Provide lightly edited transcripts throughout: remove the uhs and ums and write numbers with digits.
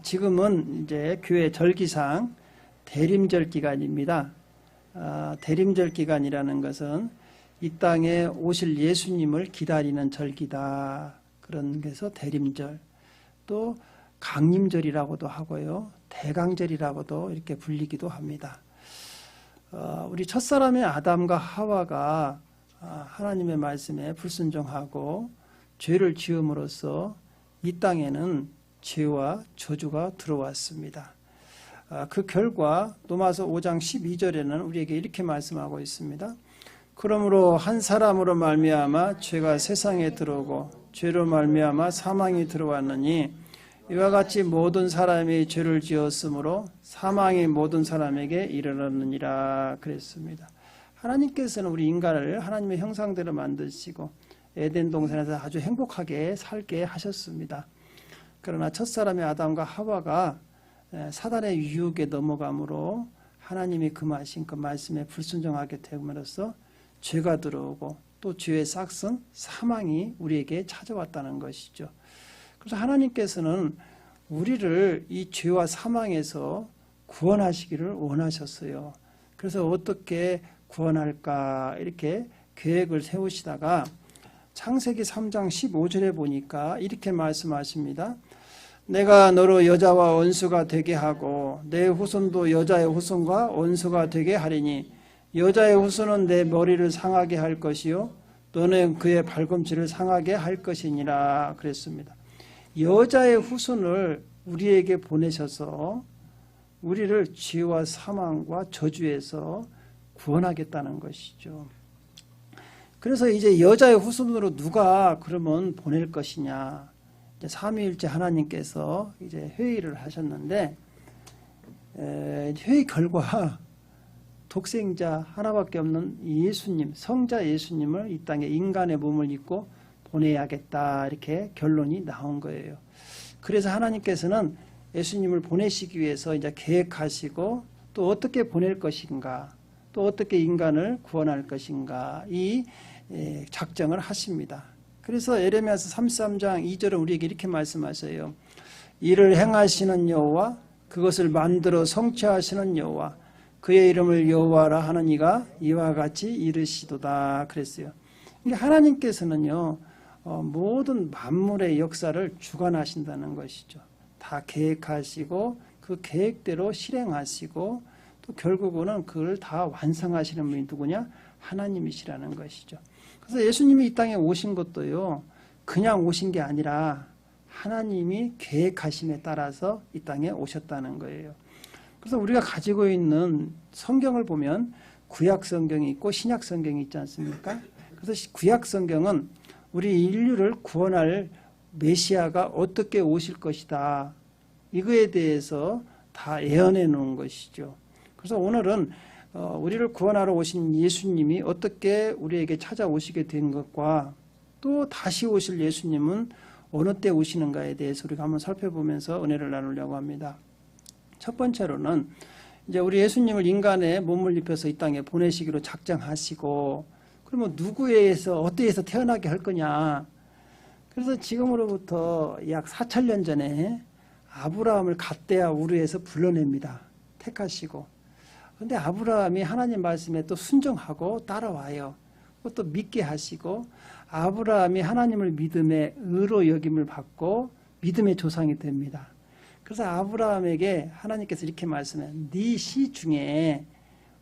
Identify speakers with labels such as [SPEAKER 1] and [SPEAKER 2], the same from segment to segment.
[SPEAKER 1] 지금은 이제 교회 절기상 대림절 기간입니다. 대림절 기간이라는 것은 이 땅에 오실 예수님을 기다리는 절기다. 그런 데서 대림절, 또 강림절이라고도 하고요, 대강절이라고도 이렇게 불리기도 합니다. 우리 첫사람의 아담과 하와가 하나님의 말씀에 불순종하고 죄를 지음으로써 이 땅에는 죄와 저주가 들어왔습니다. 그 결과 로마서 5장 12절에는 우리에게 이렇게 말씀하고 있습니다. 그러므로 한 사람으로 말미암아 죄가 세상에 들어오고 죄로 말미암아 사망이 들어왔느니 이와 같이 모든 사람이 죄를 지었으므로 사망이 모든 사람에게 이르렀느니라 그랬습니다. 하나님께서는 우리 인간을 하나님의 형상대로 만드시고 에덴 동산에서 아주 행복하게 살게 하셨습니다. 그러나 첫사람의 아담과 하와가 사단의 유혹에 넘어감으로 하나님이 금하신 그 말씀에 불순종하게 됨으로써 죄가 들어오고 또 죄의 싹슨 사망이 우리에게 찾아왔다는 것이죠. 그래서 하나님께서는 우리를 이 죄와 사망에서 구원하시기를 원하셨어요. 그래서 어떻게 구원할까 이렇게 계획을 세우시다가 창세기 3장 15절에 보니까 이렇게 말씀하십니다. 내가 너로 여자와 원수가 되게 하고 내 후손도 여자의 후손과 원수가 되게 하리니 여자의 후손은 내 머리를 상하게 할 것이요 너는 그의 발꿈치를 상하게 할 것이니라 그랬습니다. 여자의 후손을 우리에게 보내셔서 우리를 죄와 사망과 저주에서 구원하겠다는 것이죠. 그래서 이제 여자의 후손으로 누가 그러면 보낼 것이냐. 이제 삼위일체 하나님께서 이제 회의를 하셨는데, 회의 결과 독생자 하나밖에 없는 예수님, 성자 예수님을 이 땅에 인간의 몸을 입고 보내야겠다. 이렇게 결론이 나온 거예요. 그래서 하나님께서는 예수님을 보내시기 위해서 이제 계획하시고 또 어떻게 보낼 것인가, 또 어떻게 인간을 구원할 것인가, 이 작정을 하십니다. 그래서 에레미야서 33장 2절은 우리에게 이렇게 말씀하세요. 이를 행하시는 여호와 그것을 만들어 성취하시는 여호와 그의 이름을 여호와라 하는 이가 이와 같이 이르시도다 그랬어요. 그러니까 하나님께서는요 모든 만물의 역사를 주관하신다는 것이죠. 다 계획하시고 그 계획대로 실행하시고 또 결국은 그걸 다 완성하시는 분이 누구냐? 하나님이시라는 것이죠. 그래서 예수님이 이 땅에 오신 것도요 그냥 오신 게 아니라 하나님이 계획하심에 따라서 이 땅에 오셨다는 거예요. 그래서 우리가 가지고 있는 성경을 보면 구약 성경이 있고 신약 성경이 있지 않습니까? 그래서 구약 성경은 우리 인류를 구원할 메시아가 어떻게 오실 것이다, 이거에 대해서 다 예언해 놓은 것이죠. 그래서 오늘은 우리를 구원하러 오신 예수님이 어떻게 우리에게 찾아오시게 된 것과 또 다시 오실 예수님은 어느 때 오시는가에 대해서 우리가 한번 살펴보면서 은혜를 나누려고 합니다. 첫 번째로는 이제 우리 예수님을 인간의 몸을 입혀서 이 땅에 보내시기로 작정하시고 그러면 누구에서 어디에서 태어나게 할 거냐. 그래서 지금으로부터 약 4,000년 전에 아브라함을 갓데아 우르에서 불러냅니다. 택하시고. 그런데 아브라함이 하나님 말씀에 또 순종하고 따라와요. 또 믿게 하시고 아브라함이 하나님을 믿음의 의로 여김을 받고 믿음의 조상이 됩니다. 그래서 아브라함에게 하나님께서 이렇게 말씀해요. 네 씨 중에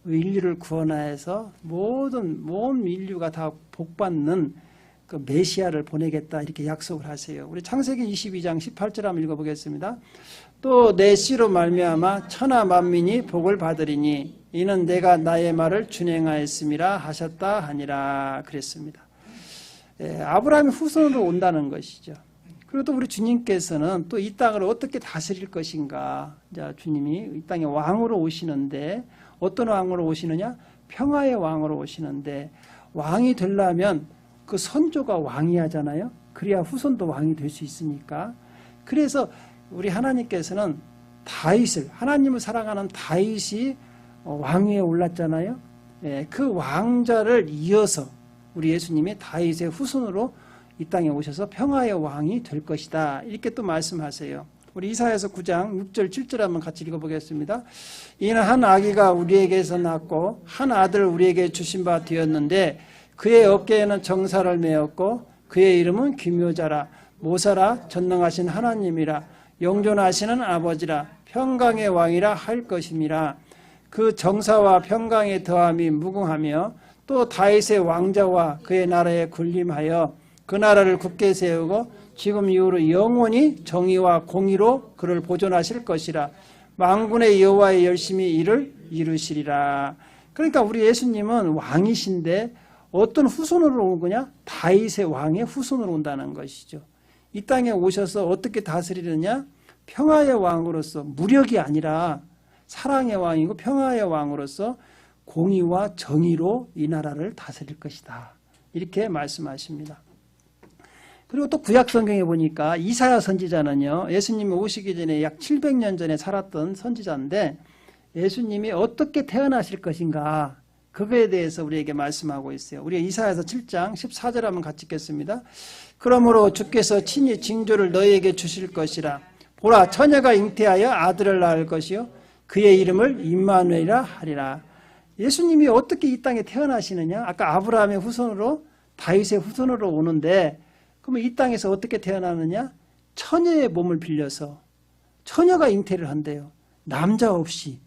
[SPEAKER 1] 인류를 구원하여서 모든 인류가 다 복받는 그 메시아를 보내겠다 이렇게 약속을 하세요. 우리 창세기 22장 18절 한번 읽어보겠습니다. 또 내 씨로 말미암아 천하 만민이 복을 받으리니 이는 내가 나의 말을 준행하였음이라 하셨다 하니라 그랬습니다. 아브라함이 후손으로 온다는 것이죠. 그리고 또 우리 주님께서는 또 이 땅을 어떻게 다스릴 것인가. 자, 주님이 이 땅에 왕으로 오시는데 어떤 왕으로 오시느냐? 평화의 왕으로 오시는데 왕이 되려면 그 선조가 왕이 하잖아요. 그래야 후손도 왕이 될 수 있으니까. 그래서 우리 하나님께서는 다윗을, 하나님을 사랑하는 다윗이 왕위에 올랐잖아요. 그 왕자를 이어서 우리 예수님이 다윗의 후손으로 이 땅에 오셔서 평화의 왕이 될 것이다. 이렇게 또 말씀하세요. 우리 이사야서 9장 6절 7절 한번 같이 읽어보겠습니다. 이는 한 아기가 우리에게서 낳고 한 아들을 우리에게 주신 바 되었는데 그의 어깨에는 정사를 메었고 그의 이름은 기묘자라 모사라 전능하신 하나님이라 영존하시는 아버지라 평강의 왕이라 할 것임이라. 그 정사와 평강의 더함이 무궁하며 또 다윗의 왕자와 그의 나라에 군림하여 그 나라를 굳게 세우고 지금 이후로 영원히 정의와 공의로 그를 보존하실 것이라. 만군의 여호와의 열심히 이를 이루시리라. 그러니까 우리 예수님은 왕이신데 어떤 후손으로 온 거냐? 다윗의 왕의 후손으로 온다는 것이죠. 이 땅에 오셔서 어떻게 다스리느냐? 평화의 왕으로서, 무력이 아니라 사랑의 왕이고 평화의 왕으로서 공의와 정의로 이 나라를 다스릴 것이다. 이렇게 말씀하십니다. 그리고 또 구약 성경에 보니까 이사야 선지자는요, 예수님이 오시기 전에 약 700년 전에 살았던 선지자인데 예수님이 어떻게 태어나실 것인가, 그거에 대해서 우리에게 말씀하고 있어요. 우리 이사야서 7장 14절 한번 같이 읽겠습니다. 그러므로 주께서 친히 징조를 너희에게 주실 것이라. 보라, 처녀가 잉태하여 아들을 낳을 것이요 그의 이름을 임마누엘이라 하리라. 예수님이 어떻게 이 땅에 태어나시느냐? 아까 아브라함의 후손으로 다윗의 후손으로 오는데 그러면 이 땅에서 어떻게 태어나느냐? 처녀의 몸을 빌려서 처녀가 잉태를 한대요. 남자 없이.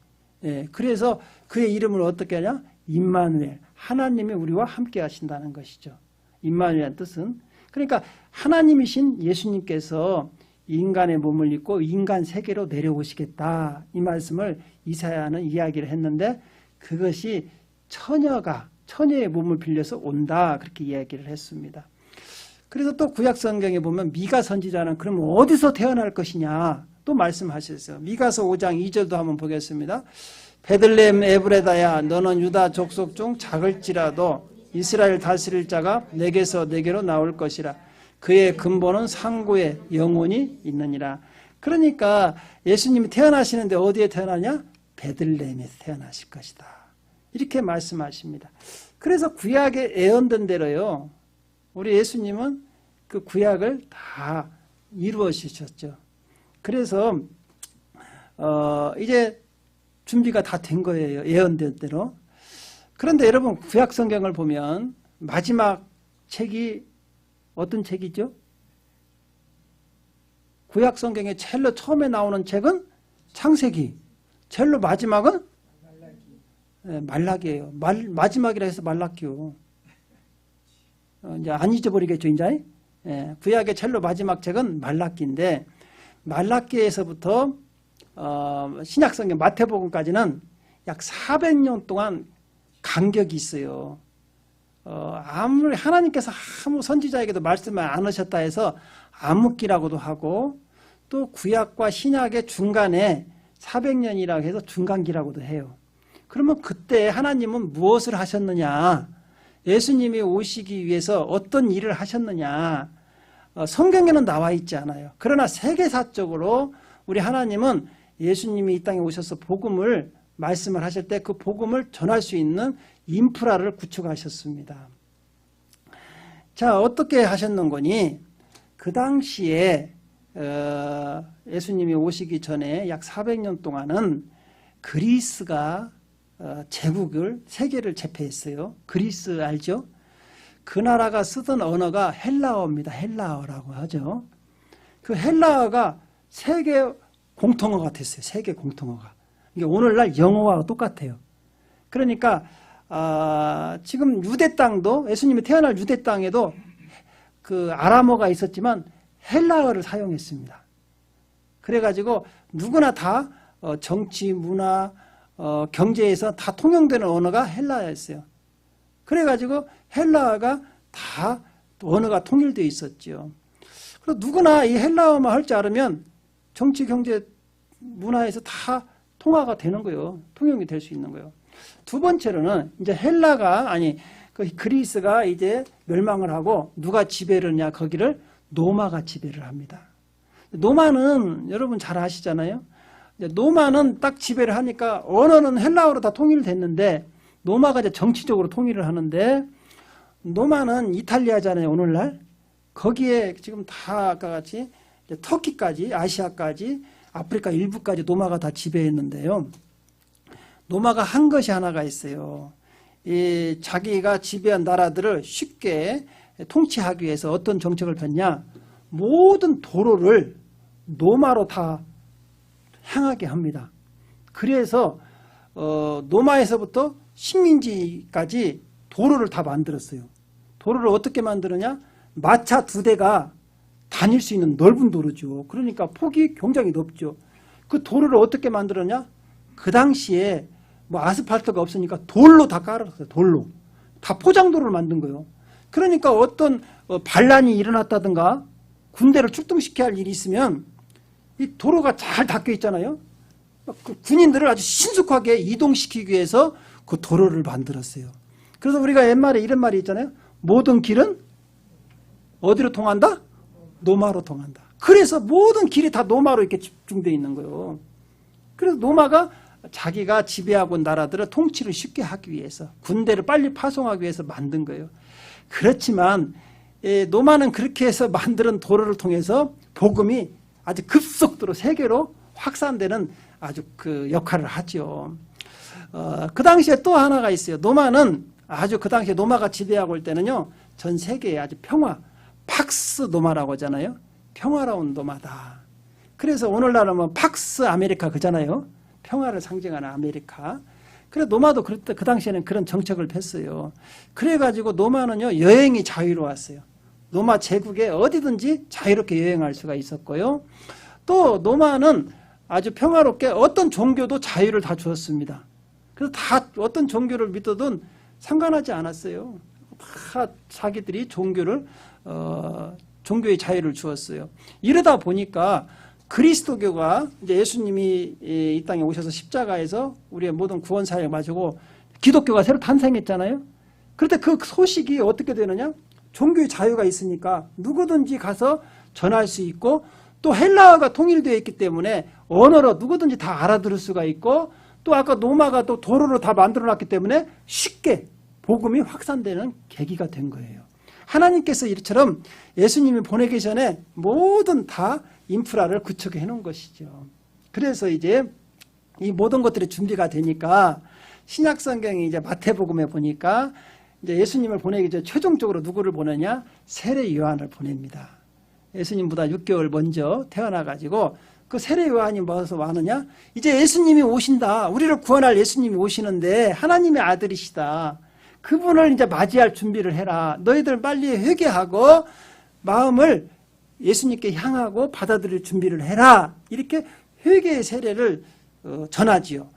[SPEAKER 1] 예, 그래서 그의 이름을 어떻게 하냐? 임마누엘, 하나님이 우리와 함께 하신다는 것이죠. 임마누엘이라는 뜻은, 그러니까 하나님이신 예수님께서 인간의 몸을 입고 인간 세계로 내려오시겠다, 이 말씀을 이사야는 이야기를 했는데 그것이 처녀의 몸을 빌려서 온다, 그렇게 이야기를 했습니다. 그래서 또 구약 성경에 보면 미가 선지자는 그럼 어디서 태어날 것이냐 또 말씀하셨어요. 미가서 5장 2절도 한번 보겠습니다. 베들레헴 에브레다야, 너는 유다 족속 중 작을지라도 이스라엘 다스릴 자가 내게서 내게로 나올 것이라. 그의 근본은 상고에 영원히 있느니라. 그러니까 예수님이 태어나시는데 어디에 태어나냐? 베들레헴에서 태어나실 것이다, 이렇게 말씀하십니다. 그래서 구약에 예언된 대로요, 우리 예수님은 그 구약을 다 이루어 주셨죠. 그래서 이제 준비가 다 된 거예요, 예언된 대로. 그런데 여러분, 구약 성경을 보면 마지막 책이 어떤 책이죠? 구약 성경의 제일 처음에 나오는 책은 창세기, 제일 마지막은 말라기예요. 마지막이라 해서 말라기요. 이제 안 잊어버리겠죠, 이제. 구약의 제일 마지막 책은 말라기인데, 말라기에서부터 신약성경 마태복음까지는 약 400년 동안 간격이 있어요. 아무리 하나님께서 아무 선지자에게도 말씀을 안 하셨다 해서 암흑기라고도 하고, 또 구약과 신약의 중간에 400년이라고 해서 중간기라고도 해요. 그러면 그때 하나님은 무엇을 하셨느냐, 예수님이 오시기 위해서 어떤 일을 하셨느냐, 성경에는 나와 있지 않아요. 그러나 세계사적으로 우리 하나님은 예수님이 이 땅에 오셔서 복음을 말씀을 하실 때 그 복음을 전할 수 있는 인프라를 구축하셨습니다. 자, 어떻게 하셨는 거니? 그 당시에 예수님이 오시기 전에 약 400년 동안은 그리스가 제국을, 세계를 제패했어요. 그리스 알죠? 그 나라가 쓰던 언어가 헬라어입니다. 헬라어라고 하죠. 그 헬라어가 세계 공통어가 됐어요. 세계 공통어가. 이게 오늘날 영어와 똑같아요. 그러니까 지금 유대 땅도, 예수님이 태어날 유대 땅에도 그 아람어가 있었지만 헬라어를 사용했습니다. 그래가지고 누구나 다 정치, 문화, 경제에서 다 통용되는 언어가 헬라어였어요. 그래가지고 헬라어가 다 언어가 통일되어 있었죠. 그리고 누구나 이 헬라어만 할 줄 알으면 정치, 경제, 문화에서 다 통화가 되는 거예요. 통용이 될 수 있는 거예요. 두 번째로는 이제 그 그리스가 이제 멸망을 하고 누가 지배를 하냐, 거기를 로마가 지배를 합니다. 로마는 여러분 잘 아시잖아요. 로마는 딱 지배를 하니까 언어는 헬라어로 다 통일됐는데 로마가 이제 정치적으로 통일을 하는데, 로마는 이탈리아잖아요, 오늘날. 거기에 지금 다 아까 같이 터키까지, 아시아까지, 아프리카 일부까지 노마가 다 지배했는데요. 노마가 한 것이 하나가 있어요. 자기가 지배한 나라들을 쉽게 통치하기 위해서 어떤 정책을 폈냐? 모든 도로를 노마로 다 향하게 합니다. 그래서 노마에서부터 식민지까지 도로를 다 만들었어요. 도로를 어떻게 만드느냐? 마차 2대가 다닐 수 있는 넓은 도로죠. 그러니까 폭이 굉장히 넓죠. 그 도로를 어떻게 만들었냐? 그 당시에 뭐 아스팔트가 없으니까 돌로 다 깔았어요. 돌로. 다 포장도로를 만든 거예요. 그러니까 어떤 반란이 일어났다든가 군대를 출동시켜야 할 일이 있으면 이 도로가 잘 닦여 있잖아요. 그 군인들을 아주 신속하게 이동시키기 위해서 그 도로를 만들었어요. 그래서 우리가 옛말에 이런 말이 있잖아요. 모든 길은 어디로 통한다? 노마로 통한다. 그래서 모든 길이 다 노마로 이렇게 집중되어 있는 거예요. 그래서 노마가 자기가 지배하고 온 나라들을 통치를 쉽게 하기 위해서, 군대를 빨리 파송하기 위해서 만든 거예요. 그렇지만 노마는 그렇게 해서 만드는 도로를 통해서 복음이 아주 급속도로 세계로 확산되는 아주 그 역할을 하죠. 그 당시에 또 하나가 있어요. 노마는 아주 그 당시에 노마가 지배하고 올 때는요, 전 세계에 아주 평화, 팍스 노마라고 하잖아요. 평화로운 노마다. 그래서 오늘날은 뭐 팍스 아메리카 그잖아요. 평화를 상징하는 아메리카. 그래서 노마도 그 당시에는 그런 정책을 폈어요. 그래가지고 노마는요, 여행이 자유로웠어요. 노마 제국에 어디든지 자유롭게 여행할 수가 있었고요. 또 노마는 아주 평화롭게 어떤 종교도 자유를 다 주었습니다. 그래서 다 어떤 종교를 믿어도 상관하지 않았어요. 다 자기들이 종교의 자유를 주었어요. 이러다 보니까 그리스도교가 이제 예수님이 이 땅에 오셔서 십자가에서 우리의 모든 구원 사역을 마치고 기독교가 새로 탄생했잖아요. 그런데 그 소식이 어떻게 되느냐? 종교의 자유가 있으니까 누구든지 가서 전할 수 있고, 또 헬라어가 통일되어 있기 때문에 언어로 누구든지 다 알아들을 수가 있고, 또 아까 노마가 또 도로를 다 만들어 놨기 때문에 쉽게 복음이 확산되는 계기가 된 거예요. 하나님께서 이처럼 예수님이 보내기 전에 모든 다 인프라를 구축해 놓은 것이죠. 그래서 이제 이 모든 것들이 준비가 되니까 신약 성경이 이제 마태복음에 보니까 이제 예수님을 보내기 전에 최종적으로 누구를 보내냐? 세례 요한을 보냅니다. 예수님보다 6개월 먼저 태어나가지고 그 세례 요한이 뭐서 와느냐? 이제 예수님이 오신다. 우리를 구원할 예수님이 오시는데 하나님의 아들이시다. 그분을 이제 맞이할 준비를 해라. 너희들 빨리 회개하고 마음을 예수님께 향하고 받아들일 준비를 해라. 이렇게 회개의 세례를 전하지요.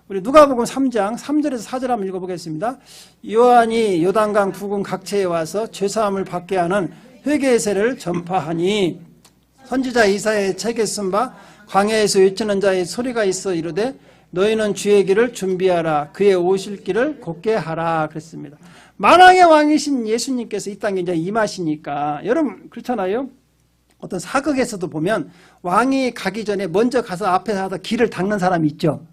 [SPEAKER 1] 우리 누가복음 3장 3절에서 4절 한번 읽어보겠습니다. 요한이 요단강 부근 각처에 와서 죄사함을 받게 하는 회개의 세례를 전파하니 선지자 이사야의 책에 쓴 바 광야에서 외치는 자의 소리가 있어 이르되 너희는 주의 길을 준비하라. 그의 오실 길을 곧게 하라. 그랬습니다. 만왕의 왕이신 예수님께서 이 땅에 이제 임하시니까, 여러분 그렇잖아요. 어떤 사극에서도 보면 왕이 가기 전에 먼저 가서 앞에 가서 길을 닦는 사람이 있죠.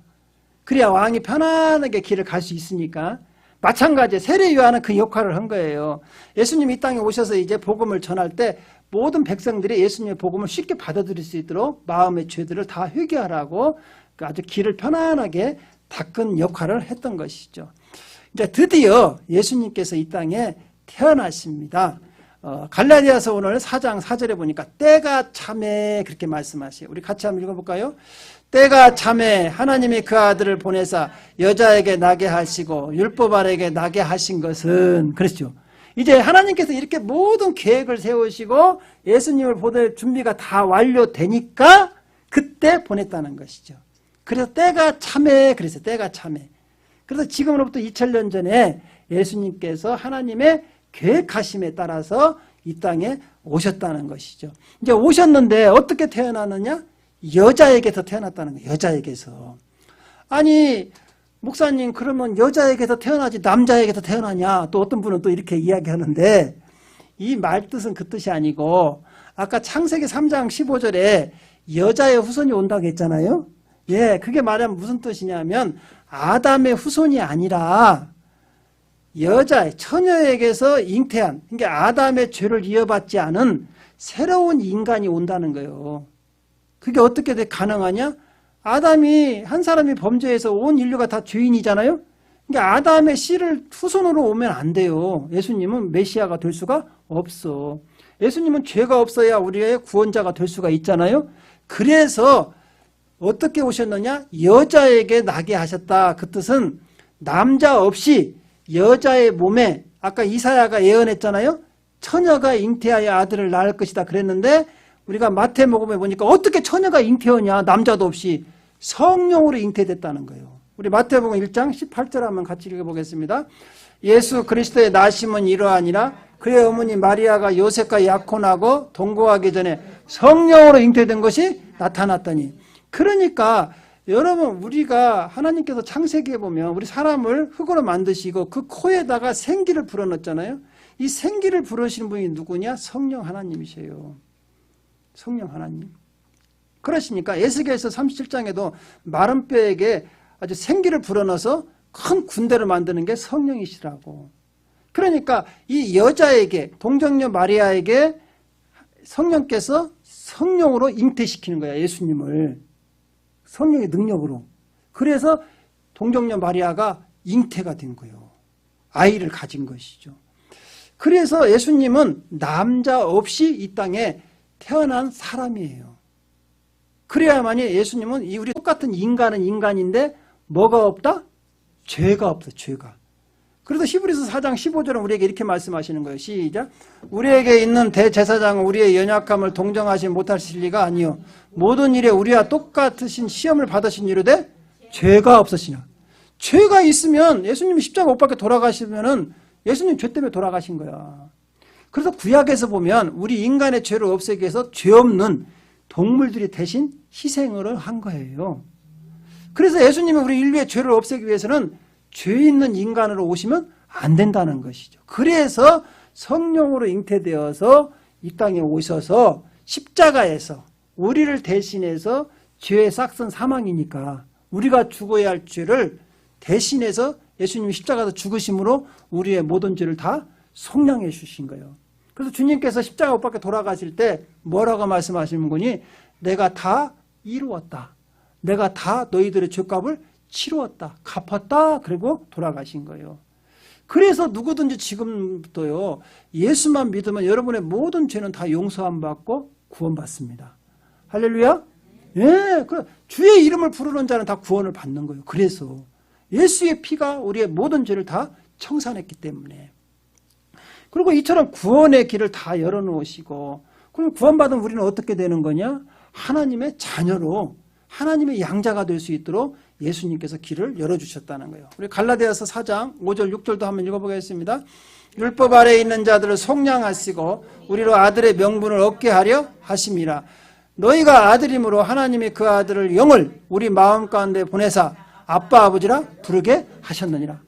[SPEAKER 1] 그래야 왕이 편안하게 길을 갈 수 있으니까. 마찬가지에 세례 요한은 그 역할을 한 거예요. 예수님이 이 땅에 오셔서 이제 복음을 전할 때 모든 백성들이 예수님의 복음을 쉽게 받아들일 수 있도록 마음의 죄들을 다 회개하라고 아주 길을 편안하게 닦은 역할을 했던 것이죠. 이제 드디어 예수님께서 이 땅에 태어나십니다. 갈라디아서 오늘 4장 4절에 보니까 때가 참에 그렇게 말씀하세요. 우리 같이 한번 읽어볼까요? 때가 참에 하나님이 그 아들을 보내사 여자에게 나게 하시고 율법 아래에게 나게 하신 것은, 그렇죠. 이제 하나님께서 이렇게 모든 계획을 세우시고 예수님을 보낼 준비가 다 완료되니까 그때 보냈다는 것이죠. 그래서 때가 참에, 그래서 때가 참에. 그래서 지금으로부터 2000년 전에 예수님께서 하나님의 계획하심에 따라서 이 땅에 오셨다는 것이죠. 이제 오셨는데 어떻게 태어나느냐? 여자에게서 태어났다는 거예요. 여자에게서. 아니 목사님 그러면 여자에게서 태어나지 남자에게서 태어나냐? 또 어떤 분은 또 이렇게 이야기하는데 이 말뜻은 그 뜻이 아니고 아까 창세기 3장 15절에 여자의 후손이 온다고 했잖아요. 예, 그게 말하면 무슨 뜻이냐면 아담의 후손이 아니라 여자, 처녀에게서 잉태한, 그러니까 아담의 죄를 이어받지 않은 새로운 인간이 온다는 거예요. 그게 어떻게 가능하냐? 아담이 한 사람이 범죄해서 온 인류가 다 죄인이잖아요. 그러니까 아담의 씨를 후손으로 오면 안 돼요. 예수님은 메시아가 될 수가 없어. 예수님은 죄가 없어야 우리의 구원자가 될 수가 있잖아요. 그래서 어떻게 오셨느냐? 여자에게 나게 하셨다. 그 뜻은 남자 없이 여자의 몸에, 아까 이사야가 예언했잖아요. 처녀가 잉태하여 아들을 낳을 것이다 그랬는데, 우리가 마태복음에 보니까 어떻게 처녀가 잉태하냐? 남자도 없이 성령으로 잉태됐다는 거예요. 우리 마태복음 1장 18절 한번 같이 읽어보겠습니다. 예수 그리스도의 나심은 이러하니라. 그의 어머니 마리아가 요셉과 약혼하고 동거하기 전에 성령으로 잉태된 것이 나타났더니. 그러니까 여러분, 우리가 하나님께서 창세기에 보면 우리 사람을 흙으로 만드시고 그 코에다가 생기를 불어넣었잖아요. 이 생기를 불어넣으시는 분이 누구냐? 성령 하나님이세요. 성령 하나님. 그러시니까 에스겔서 37장에도 마른 뼈에게 아주 생기를 불어넣어서 큰 군대를 만드는 게 성령이시라고. 그러니까 이 여자에게, 동정녀 마리아에게 성령께서 성령으로 잉태시키는 거야, 예수님을. 성령의 능력으로. 그래서 동정녀 마리아가 잉태가 된 거예요. 아이를 가진 것이죠. 그래서 예수님은 남자 없이 이 땅에 태어난 사람이에요. 그래야만이 예수님은 우리 똑같은 인간은 인간인데 뭐가 없다? 죄가 없어, 죄가. 그래서 히브리서 4장 15절은 우리에게 이렇게 말씀하시는 거예요. 시작. 우리에게 있는 대제사장은 우리의 연약함을 동정하지 못하실 리가 아니요 모든 일에 우리와 똑같으신 시험을 받으신 이르되 죄가 없으시냐. 죄가 있으면 예수님이 십자가 못 박혀 돌아가시면은 예수님 죄 때문에 돌아가신 거야. 그래서 구약에서 보면 우리 인간의 죄를 없애기 위해서 죄 없는 동물들이 대신 희생을 한 거예요. 그래서 예수님이 우리 인류의 죄를 없애기 위해서는 죄 있는 인간으로 오시면 안 된다는 것이죠. 그래서 성령으로 잉태되어서 이 땅에 오셔서 십자가에서 우리를 대신해서 죄의 싹슨 사망이니까 우리가 죽어야 할 죄를 대신해서 예수님이 십자가에서 죽으심으로 우리의 모든 죄를 다 속량해 주신 거예요. 그래서 주님께서 십자가 못 박혀 돌아가실 때 뭐라고 말씀하시는 거니? 내가 다 이루었다. 내가 다 너희들의 죄값을 치루었다. 갚았다. 그리고 돌아가신 거예요. 그래서 누구든지 지금부터요, 예수만 믿으면 여러분의 모든 죄는 다 용서함 받고 구원받습니다. 할렐루야? 예, 주의 이름을 부르는 자는 다 구원을 받는 거예요. 그래서 예수의 피가 우리의 모든 죄를 다 청산했기 때문에. 그리고 이처럼 구원의 길을 다 열어놓으시고, 그럼 구원받은 우리는 어떻게 되는 거냐? 하나님의 자녀로, 하나님의 양자가 될 수 있도록 예수님께서 길을 열어주셨다는 거예요. 우리 갈라디아서 4장 5절 6절도 한번 읽어보겠습니다. 율법 아래에 있는 자들을 속량하시고 우리로 아들의 명분을 얻게 하려 하심이라. 너희가 아들임으로 하나님이 그 아들을 영을 우리 마음 가운데 보내사 아빠 아버지라 부르게 하셨느니라.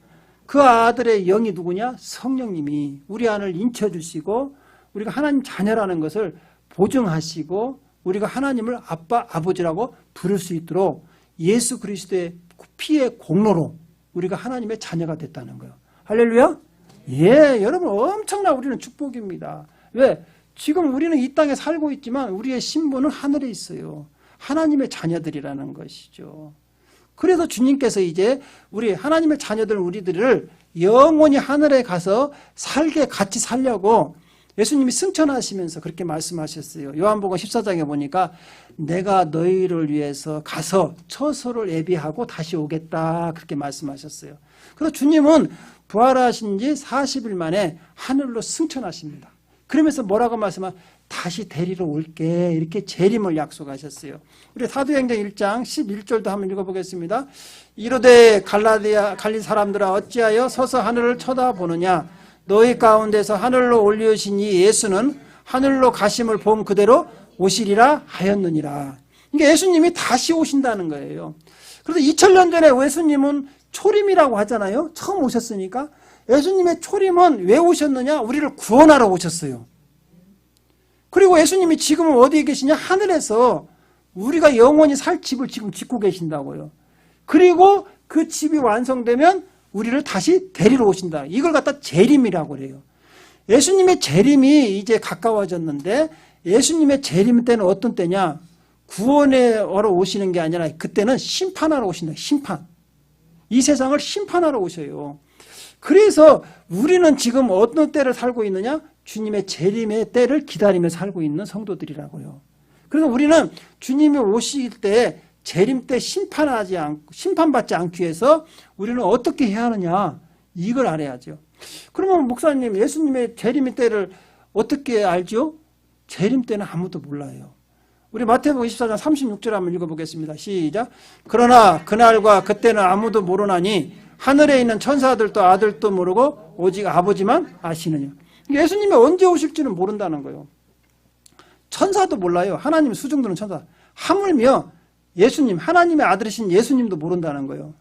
[SPEAKER 1] 그 아들의 영이 누구냐? 성령님이 우리 안을 인쳐주시고 우리가 하나님 자녀라는 것을 보증하시고 우리가 하나님을 아빠 아버지라고 부를 수 있도록 예수 그리스도의 피의 공로로 우리가 하나님의 자녀가 됐다는 거예요. 할렐루야? 예, 여러분 엄청난 우리는 축복입니다. 왜? 지금 우리는 이 땅에 살고 있지만 우리의 신분은 하늘에 있어요. 하나님의 자녀들이라는 것이죠. 그래서 주님께서 이제 우리 하나님의 자녀들 우리들을 영원히 하늘에 가서 살게 같이 살려고 예수님이 승천하시면서 그렇게 말씀하셨어요. 요한복음 14장에 보니까 내가 너희를 위해서 가서 처소를 예비하고 다시 오겠다 그렇게 말씀하셨어요. 그래서 주님은 부활하신 지 40일 만에 하늘로 승천하십니다. 그러면서 뭐라고 말씀하면 다시 데리러 올게 이렇게 재림을 약속하셨어요. 우리 사도행전 1장 11절도 한번 읽어보겠습니다. 이르되 갈리 사람들아 어찌하여 서서 하늘을 쳐다보느냐 너희 가운데서 하늘로 올리우신 이 예수는 하늘로 가심을 본 그대로 오시리라 하였느니라. 그러니까 예수님이 다시 오신다는 거예요. 그래서 2000년 전에 예수님은 초림이라고 하잖아요. 처음 오셨으니까. 예수님의 초림은 왜 오셨느냐? 우리를 구원하러 오셨어요. 그리고 예수님이 지금은 어디에 계시냐? 하늘에서 우리가 영원히 살 집을 지금 짓고 계신다고요. 그리고 그 집이 완성되면 우리를 다시 데리러 오신다. 이걸 갖다 재림이라고 그래요. 예수님의 재림이 이제 가까워졌는데 예수님의 재림 때는 어떤 때냐? 구원하러 오시는 게 아니라 그때는 심판하러 오신다. 심판. 이 세상을 심판하러 오셔요. 그래서 우리는 지금 어떤 때를 살고 있느냐? 주님의 재림의 때를 기다리며 살고 있는 성도들이라고요. 그래서 우리는 주님이 오실 때 재림 때 심판받지 않기 위해서 우리는 어떻게 해야 하느냐? 이걸 알아야죠. 그러면 목사님, 예수님의 재림의 때를 어떻게 알죠? 재림 때는 아무도 몰라요. 우리 마태복음 24장 36절 한번 읽어보겠습니다. 시작. 그러나 그날과 그때는 아무도 모르나니 하늘에 있는 천사들도 아들도 모르고 오직 아버지만 아시느냐. 예수님이 언제 오실지는 모른다는 거예요. 천사도 몰라요. 하나님 수중들은 천사. 하물며 예수님, 하나님의 아들이신 예수님도 모른다는 거예요.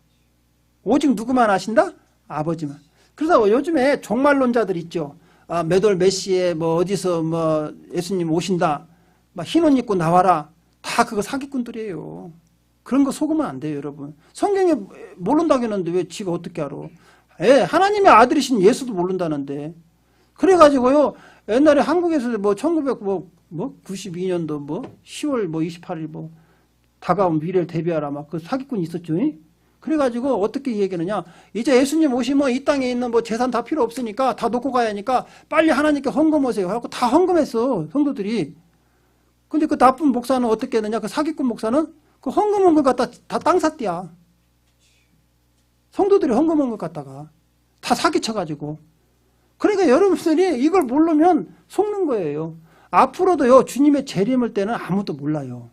[SPEAKER 1] 오직 누구만 아신다? 아버지만. 그래서 요즘에 종말론자들 있죠. 몇 월 몇 시에 뭐 어디서 뭐 예수님 오신다. 막 흰 옷 입고 나와라. 다 그거 사기꾼들이에요. 그런 거 속으면 안 돼요, 여러분. 성경에 모른다고 했는데 왜 지가 어떻게 알아? 하나님의 아들이신 예수도 모른다는데. 그래가지고요, 옛날에 한국에서 뭐 1992년도 뭐 10월 뭐 28일 뭐 다가온 미래를 대비하라 막 그 사기꾼이 있었죠. 그래가지고 어떻게 얘기하느냐. 이제 예수님 오시면 이 땅에 있는 뭐 재산 다 필요 없으니까 다 놓고 가야 하니까 빨리 하나님께 헌금하세요. 하고 다 헌금했어, 성도들이. 근데 그 나쁜 목사는 어떻게 했느냐. 그 사기꾼 목사는 그 헌금한 것 갖다 다 땅 샀대야. 성도들이 헌금한 것 갖다가 다 사기쳐가지고. 그러니까 여러분들이 이걸 모르면 속는 거예요. 앞으로도요, 주님의 재림을 때는 아무도 몰라요.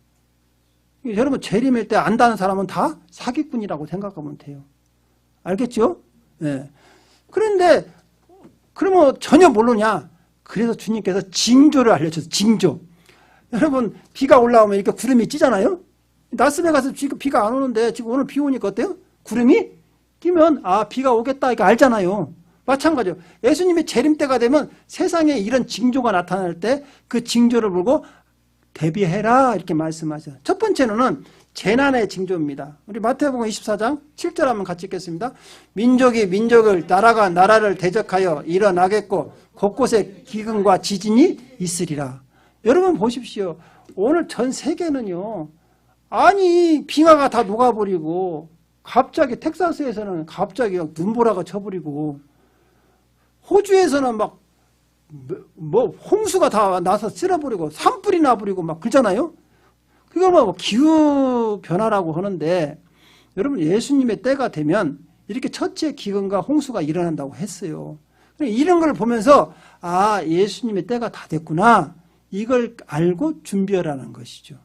[SPEAKER 1] 여러분, 재림일 때 안다는 사람은 다 사기꾼이라고 생각하면 돼요. 알겠죠? 네. 그런데, 그러면 전혀 모르냐? 그래서 주님께서 징조를 알려줘서 징조. 여러분, 비가 올라오면 이렇게 구름이 찌잖아요? 나스베 가서 지금 비가 안 오는데 지금 오늘 비 오니까 어때요? 구름이 끼면, 비가 오겠다. 이거 알잖아요. 마찬가지로 예수님의 재림 때가 되면 세상에 이런 징조가 나타날 때 그 징조를 보고 대비해라 이렇게 말씀하죠. 첫 번째는 재난의 징조입니다. 우리 마태복음 24장 7절 한번 같이 읽겠습니다. 민족이 민족을, 나라가 나라를 대적하여 일어나겠고 곳곳에 기근과 지진이 있으리라. 여러분 보십시오. 오늘 전 세계는요, 아니 빙하가 다 녹아버리고 갑자기 텍사스에서는 갑자기 눈보라가 쳐버리고 호주에서는 막 뭐 홍수가 다 나서 쓸어버리고 산불이 나버리고 막 그러잖아요. 그걸 뭐 기후 변화라고 하는데, 여러분 예수님의 때가 되면 이렇게 첫째 기근과 홍수가 일어난다고 했어요. 이런 걸 보면서 예수님의 때가 다 됐구나, 이걸 알고 준비하라는 것이죠.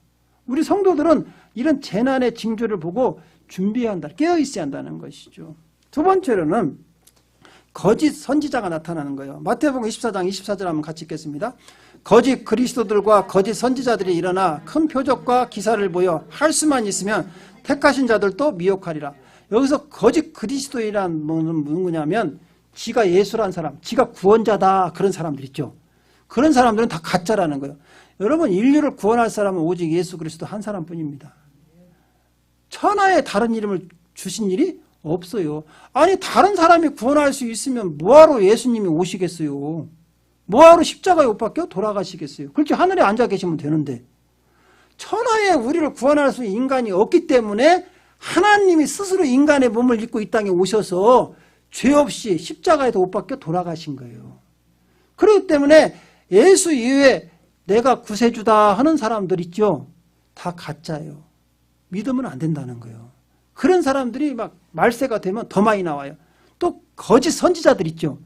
[SPEAKER 1] 우리 성도들은 이런 재난의 징조를 보고 준비해야 한다, 깨어 있어야 한다는 것이죠. 두 번째로는 거짓 선지자가 나타나는 거예요. 마태복음 24장 24절 한번 같이 읽겠습니다. 거짓 그리스도들과 거짓 선지자들이 일어나 큰 표적과 기사를 보여 할 수만 있으면 택하신 자들도 미혹하리라. 여기서 거짓 그리스도이란 뭐는 누구냐면 지가 예수란 사람, 지가 구원자다, 그런 사람들 있죠. 그런 사람들은 다 가짜라는 거예요. 여러분, 인류를 구원할 사람은 오직 예수 그리스도 한 사람뿐입니다. 천하에 다른 이름을 주신 일이 없어요. 아니 다른 사람이 구원할 수 있으면 뭐하러 예수님이 오시겠어요? 뭐하러 십자가에 못 박혀 돌아가시겠어요? 그렇게 하늘에 앉아 계시면 되는데, 천하에 우리를 구원할 수 있는 인간이 없기 때문에 하나님이 스스로 인간의 몸을 입고 이 땅에 오셔서 죄 없이 십자가에도 못 박혀 돌아가신 거예요. 그렇기 때문에 예수 이외에 내가 구세주다 하는 사람들 있죠? 다 가짜예요. 믿으면 안 된다는 거예요. 그런 사람들이 막 말세가 되면 더 많이 나와요. 또 거짓 선지자들 있죠.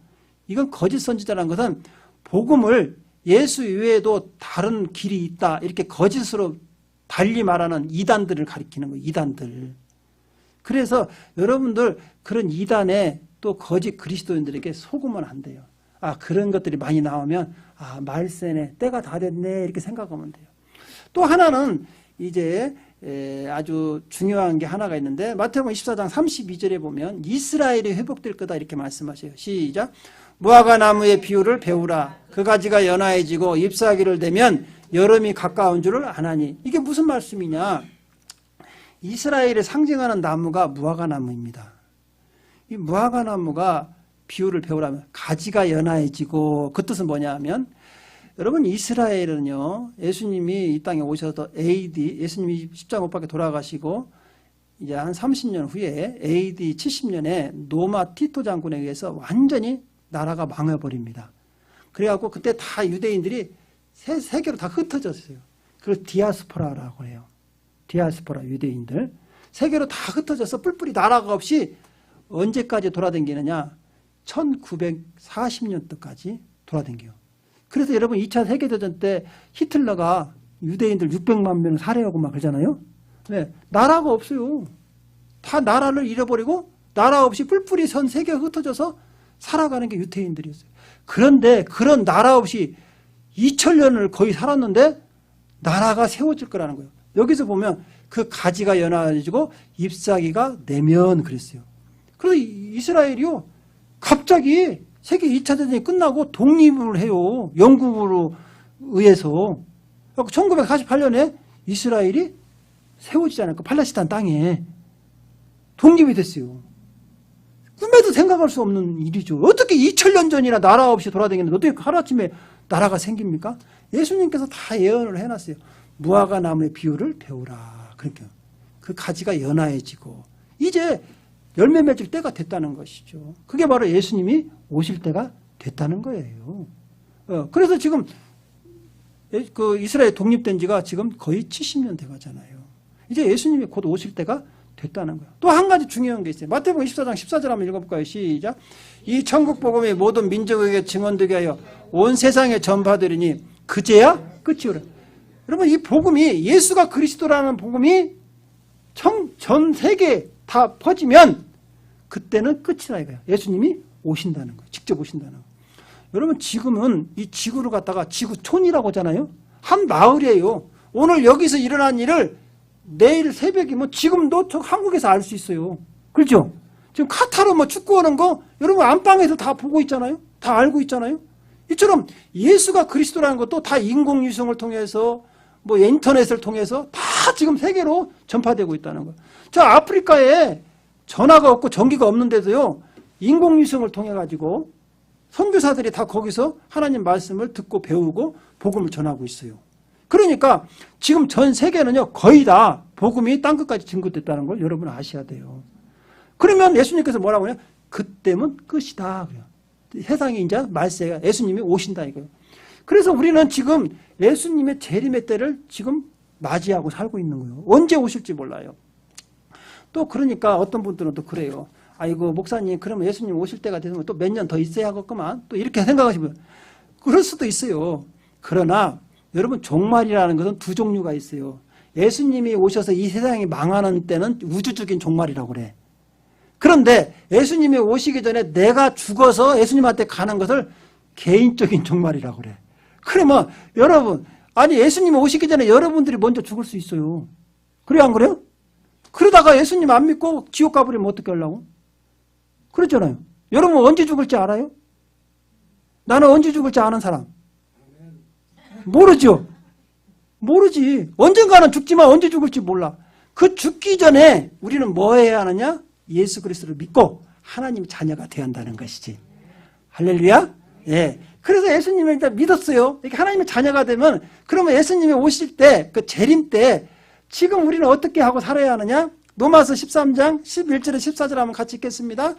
[SPEAKER 1] 이건 거짓 선지자라는 것은 복음을 예수 이외에도 다른 길이 있다, 이렇게 거짓으로 달리 말하는 이단들을 가리키는 거예요. 이단들. 그래서 여러분들 그런 이단에 또 거짓 그리스도인들에게 속으면 안 돼요. 그런 것들이 많이 나오면 말세네, 때가 다 됐네, 이렇게 생각하면 돼요. 또 하나는 이제 아주 중요한 게 하나가 있는데, 마태복음 24장 32절에 보면 이스라엘이 회복될 거다 이렇게 말씀하셔요. 시작. 무화과 나무의 비유를 배우라. 그 가지가 연화해지고 잎사귀를 대면 여름이 가까운 줄을 아나니. 이게 무슨 말씀이냐? 이스라엘을 상징하는 나무가 무화과 나무입니다. 이 무화과 나무가 비유를 배우라면 가지가 연화해지고, 그 뜻은 뭐냐 하면 여러분 이스라엘은요, 예수님이 이 땅에 오셔서 AD, 예수님이 십자가 못 박혀 돌아가시고 이제 한 30년 후에 AD 70년에 노마 티토 장군에 의해서 완전히 나라가 망해버립니다. 그래갖고 그때 다 유대인들이 세계로 다 흩어졌어요. 그걸 디아스포라라고 해요. 디아스포라 유대인들. 세계로 다 흩어져서 뿔뿔이 나라가 없이 언제까지 돌아다니느냐? 1940년도까지 돌아다녀요. 그래서 여러분 2차 세계대전 때 히틀러가 유대인들 600만 명 살해하고 막 그러잖아요. 네, 나라가 없어요. 다 나라를 잃어버리고 나라 없이 뿔뿔이 선 세계가 흩어져서 살아가는 게 유대인들이었어요. 그런데 그런 나라 없이 2000년을 거의 살았는데 나라가 세워질 거라는 거예요. 여기서 보면 그 가지가 연화해지고 잎사귀가 내면 그랬어요. 그래서 이스라엘이요, 갑자기 세계 2차 대전이 끝나고 독립을 해요. 영국으로 의해서. 1948년에 이스라엘이 세워지지 않을까. 팔레스타인 땅에 독립이 됐어요. 꿈에도 생각할 수 없는 일이죠. 어떻게 2000년 전이나 나라 없이 돌아다니는데 어떻게 하루아침에 나라가 생깁니까? 예수님께서 다 예언을 해놨어요. 무화과 나무의 비유를 배우라. 그러니까 그 가지가 연화해지고 이제 열매 맺을 때가 됐다는 것이죠. 그게 바로 예수님이 오실 때가 됐다는 거예요. 그래서 지금 그 이스라엘 독립된 지가 지금 거의 70년 돼가잖아요. 이제 예수님이 곧 오실 때가 됐다는 거예요. 또 한 가지 중요한 게 있어요. 마태복음 24장 14절 한번 읽어볼까요? 시작. 이 천국 복음이 모든 민족에게 증언되게 하여 온 세상에 전파되리니 그제야 끝이오라. 여러분 이 복음이 예수가 그리스도라는 복음이 전 세계에 다 퍼지면 그때는 끝이라 이거예요. 예수님이 오신다는 거예요. 직접 오신다는 거예요. 여러분 지금은 이 지구를 갖다가 지구촌이라고 하잖아요. 한 마을이에요. 오늘 여기서 일어난 일을 내일 새벽이면 지금도 저 한국에서 알 수 있어요. 그렇죠? 지금 카타르 뭐 축구하는 거 여러분 안방에서 다 보고 있잖아요. 다 알고 있잖아요. 이처럼 예수가 그리스도라는 것도 다 인공위성을 통해서 뭐 인터넷을 통해서 다 지금 세계로 전파되고 있다는 거예요. 저 아프리카에 전화가 없고 전기가 없는데도요. 인공위성을 통해 가지고 선교사들이 다 거기서 하나님 말씀을 듣고 배우고 복음을 전하고 있어요. 그러니까 지금 전 세계는요. 거의 다 복음이 땅끝까지 증거됐다는 걸 여러분 아셔야 돼요. 그러면 예수님께서 뭐라고 해요? 그때면 끝이다. 그래요. 세상이 이제 말세가 예수님이 오신다 이거예요. 그래서 우리는 지금 예수님의 재림의 때를 지금 맞이하고 살고 있는 거예요. 언제 오실지 몰라요. 또 그러니까 어떤 분들은 또 그래요. 아이고 목사님 그러면 예수님 오실 때가 되면 또 몇 년 더 있어야 하겠구만. 또 이렇게 생각하시면 그럴 수도 있어요. 그러나 여러분 종말이라는 것은 두 종류가 있어요. 예수님이 오셔서 이 세상이 망하는 때는 우주적인 종말이라고 그래. 그런데 예수님이 오시기 전에 내가 죽어서 예수님한테 가는 것을 개인적인 종말이라고 그래. 그러면 여러분 아니 예수님이 오시기 전에 여러분들이 먼저 죽을 수 있어요. 그래요 안 그래요? 그러다가 예수님 안 믿고 지옥 가버리면 어떻게 하려고? 그렇잖아요. 여러분 언제 죽을지 알아요? 나는 언제 죽을지 아는 사람? 모르죠. 모르지. 언젠가는 죽지만 언제 죽을지 몰라. 그 죽기 전에 우리는 뭐 해야 하느냐? 예수 그리스도를 믿고 하나님 자녀가 되어야 한다는 것이지. 할렐루야? 예. 그래서 예수님을 일단 믿었어요. 이렇게 하나님의 자녀가 되면 그러면 예수님이 오실 때 그 재림 때 지금 우리는 어떻게 하고 살아야 하느냐? 로마서 13장 11절에 14절 한번 같이 읽겠습니다.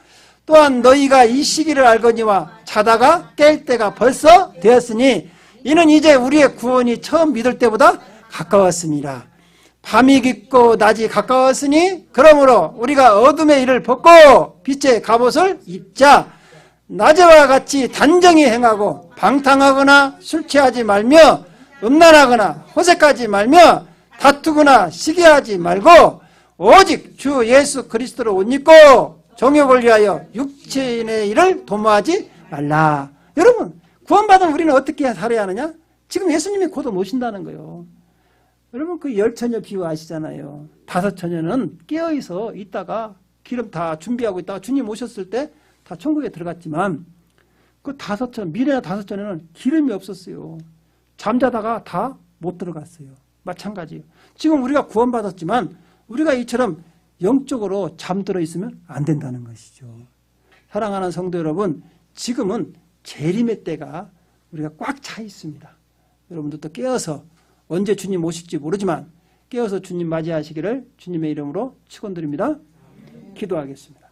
[SPEAKER 1] 또한 너희가 이 시기를 알거니와 자다가 깰 때가 벌써 되었으니 이는 이제 우리의 구원이 처음 믿을 때보다 가까웠습니다. 밤이 깊고 낮이 가까웠으니 그러므로 우리가 어둠의 일을 벗고 빛의 갑옷을 입자. 낮에와 같이 단정히 행하고 방탕하거나 술 취하지 말며 음란하거나 호색하지 말며 다투거나 시기하지 말고 오직 주 예수 그리스도를 옷 입고 정욕을 위하여 육체인의 일을 도모하지 말라. 여러분 구원받은 우리는 어떻게 살아야 하느냐? 지금 예수님이 곧 오신다는 거예요. 여러분 그 10처녀 비유 아시잖아요. 5처녀는 깨어있어 있다가 기름 다 준비하고 있다가 주님 오셨을 때 다 천국에 들어갔지만 그 5처녀 미래나 5처녀는 기름이 없었어요. 잠자다가 다 못 들어갔어요. 마찬가지예요. 지금 우리가 구원받았지만 우리가 이처럼 영적으로 잠들어 있으면 안 된다는 것이죠. 사랑하는 성도 여러분, 지금은 재림의 때가 우리가 꽉 차 있습니다. 여러분들도 깨어서 언제 주님 오실지 모르지만 깨어서 주님 맞이하시기를 주님의 이름으로 축원드립니다. 기도하겠습니다.